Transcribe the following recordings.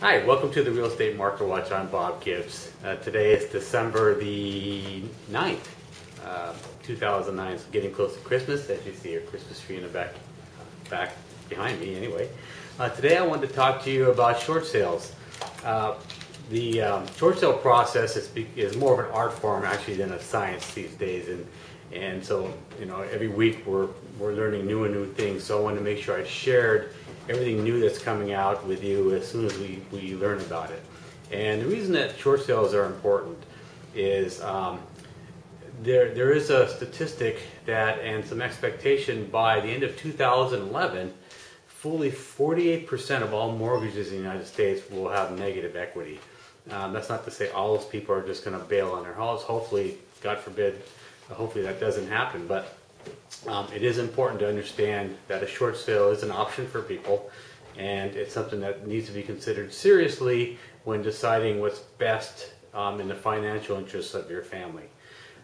Hi, welcome to the Real Estate Market Watch. I'm Bob Gibbs. Today is December the 9th, 2009, so getting close to Christmas. As you see, a Christmas tree in the back behind me anyway. Today I wanted to talk to you about short sales. The short sale process is more of an art form actually than a science these days, and so every week we're learning new things. So I wanted to make sure I shared everything new that's coming out with you as soon as we learn about it. And the reason that short sales are important is there is a statistic that and some expectation by the end of 2011, fully 48% of all mortgages in the United States will have negative equity. That's not to say all those people are just going to bail on their house. Hopefully, God forbid, hopefully that doesn't happen. But it is important to understand that a short sale is an option for people, and it's something that needs to be considered seriously when deciding what's best in the financial interests of your family.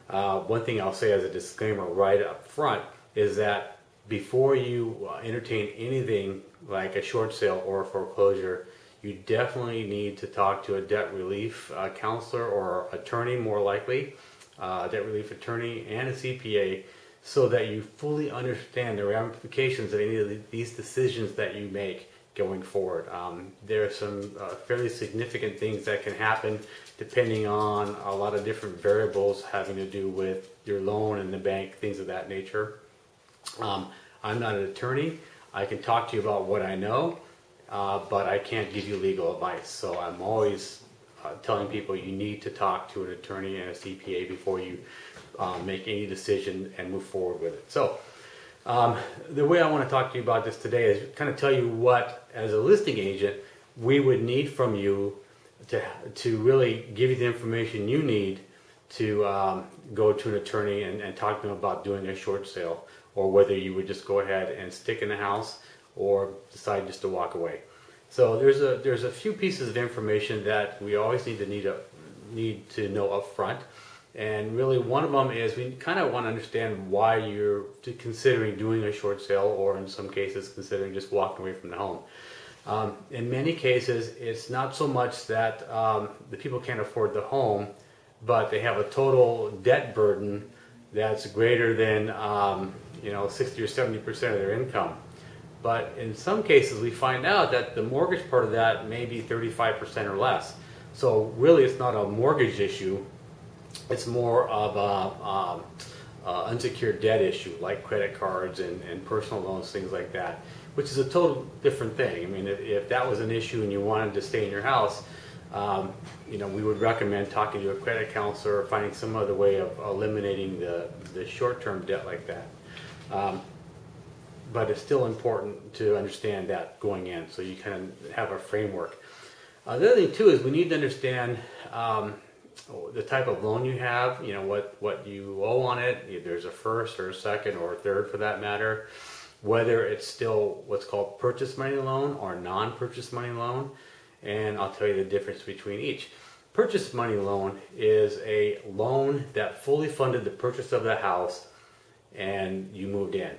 One thing I'll say as a disclaimer right up front is that before you entertain anything like a short sale or a foreclosure, you definitely need to talk to a debt relief counselor or attorney, more likely, debt relief attorney and a CPA, so that you fully understand the ramifications of any of these decisions that you make going forward. There are some fairly significant things that can happen depending on a lot of different variables having to do with your loan and the bank, things of that nature. I'm not an attorney. I can talk to you about what I know, but I can't give you legal advice. So I'm always telling people you need to talk to an attorney and a CPA before you make any decision and move forward with it. So the way I want to talk to you about this today is kind of tell you what, as a listing agent, we would need from you to really give you the information you need to go to an attorney and talk to them about doing a short sale, or whether you would just go ahead and stick in the house or decide just to walk away. So there's a few pieces of information that we always need to know up front. And really one of them is we kind of want to understand why you're considering doing a short sale, or in some cases considering just walking away from the home. In many cases, it's not so much that the people can't afford the home, but they have a total debt burden that's greater than 60 or 70% of their income. But in some cases, we find out that the mortgage part of that may be 35% or less. So really, it's not a mortgage issue. It's more of a unsecured debt issue, like credit cards and personal loans, things like that, which is a total different thing. I mean, if that was an issue and you wanted to stay in your house, we would recommend talking to a credit counselor or finding some other way of eliminating the short-term debt like that. But it's still important to understand that going in, so you kind of have a framework. The other thing too is we need to understand the type of loan you have, what you owe on it, if there's a first or a second or a third for that matter, whether it's still what's called purchase money loan or non-purchase money loan, and I'll tell you the difference between each. Purchase money loan is a loan that fully funded the purchase of the house and you moved in.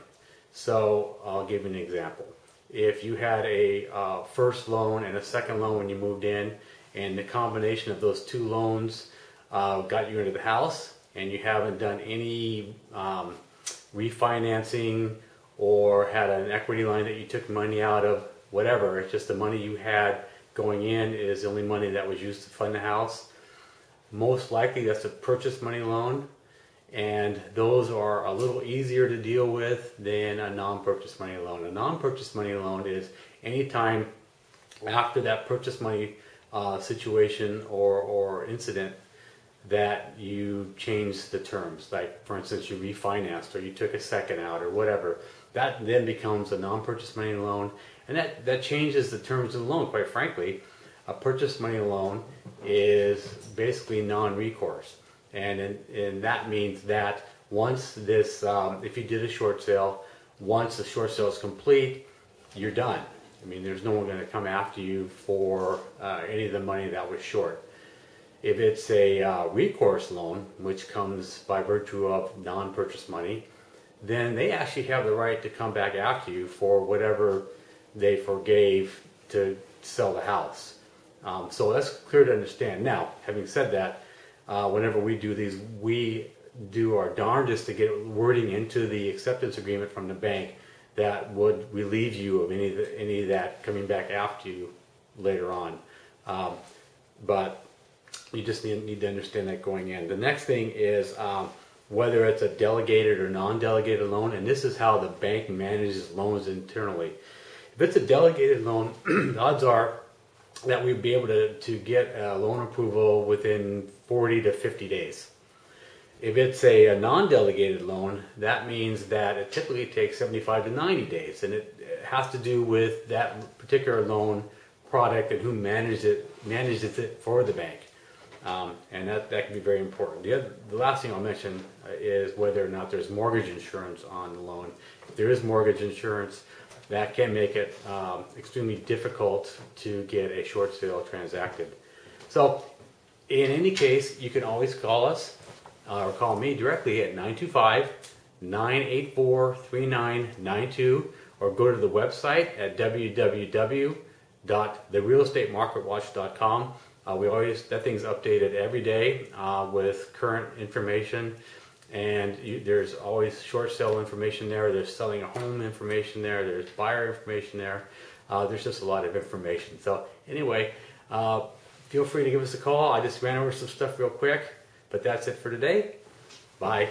So I'll give you an example. If you had a first loan and a second loan when you moved in, and the combination of those two loans got you into the house, and you haven't done any refinancing or had an equity line that you took money out of, whatever, it's just the money you had going in is the only money that was used to fund the house, most likely that's a purchase money loan, and those are a little easier to deal with than a non-purchase money loan. A non-purchase money loan is anytime after that purchase money situation or incident that you change the terms, like for instance you refinanced or you took a second out or whatever, that then becomes a non-purchase money loan, and that changes the terms of the loan. Quite frankly, a purchase money loan is basically non-recourse, and that means that once this if you did a short sale, once the short sale is complete, you're done. I mean, there's no one going to come after you for any of the money that was short. If it's a recourse loan, which comes by virtue of non-purchase money, then they actually have the right to come back after you for whatever they forgave to sell the house. So that's clear to understand. Now, having said that, whenever we do these, we do our darndest to get wording into the acceptance agreement from the bank that would relieve you of any of that coming back after you later on. But you just need to understand that going in. The next thing is whether it's a delegated or non-delegated loan, and this is how the bank manages loans internally. If it's a delegated loan, the odds are that we'd be able to get a loan approval within 40 to 50 days. If it's a non-delegated loan, that means that it typically takes 75 to 90 days, and it has to do with that particular loan product and who manages it for the bank. And that can be very important. The last thing I'll mention is whether or not there's mortgage insurance on the loan. If there is mortgage insurance, that can make it extremely difficult to get a short sale transacted. So in any case, you can always call us or call me directly at 925-984-3992, or go to the website at www.therealestatemarketwatch.com. That thing's updated every day with current information, and there's always short sale information there. There's selling a home information there. There's buyer information there. There's just a lot of information. So anyway, feel free to give us a call. I just ran over some stuff real quick, but that's it for today. Bye.